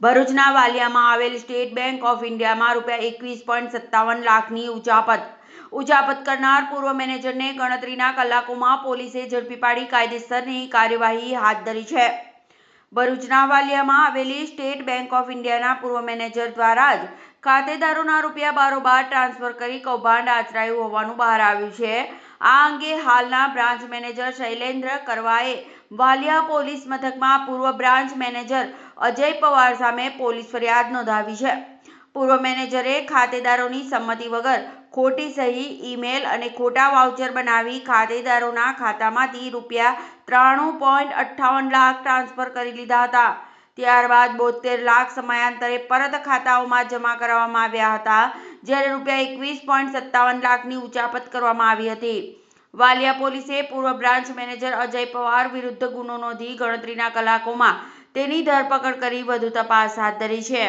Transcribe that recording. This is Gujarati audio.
ભરૂચના વાલિયામાં આવેલ સ્ટેટ બેંક ઓફ ઇન્ડિયામાં ₹21.57 લાખની ઉચાપત કરનાર પૂર્વ મેનેજરને ગણતરીના કલાકોમાં પોલીસે ઝડપી પાડી કાયદેસરની કાર્યવાહી હાથ ધરી છે. ભરૂચના વાલિયામાં આવેલી સ્ટેટ બેંક ઓફ ઇન્ડિયાના પૂર્વ મેનેજર દ્વારા જ ખાતેદારોના રૂપિયા બારોબાર ટ્રાન્સફર કરી કૌભાંડ આચરાયું હોવાનું બહાર આવ્યું છે. આ અંગે હાલના બ્રાન્ચ મેનેજર શૈલેન્દ્ર કરવાએ વાલિયા પોલીસ મથકમાં પૂર્વ બ્રાન્ચ મેનેજર અજય પવાર સામે પોલીસ ફરિયાદ નોંધાવી છે. પૂર્વ મેનેજરે ખાતેદારોની સંમતિ વગર ખોટી સહી, ઈમેલ અને ખોટા વાઉચર બનાવી ખાતેદારોના ખાતામાંથી ₹93.58 લાખ ટ્રાન્સફર કરી લીધા હતા. ત્યારબાદ 72 લાખ સમયાંતરે પરત ખાતાઓમાં જમા કરાવવામાં આવ્યા હતા, જ્યારે ₹21.57 લાખની ઉચાપત કરવામાં આવી હતી. વાલિયા પોલીસે પૂર્વ બ્રાન્ચ મેનેજર અજય પવાર વિરુદ્ધ ગુનો નોંધી ગણતરીના કલાકોમાં તેની ધરપકડ કરી વધુ તપાસ હાથ ધરી છે.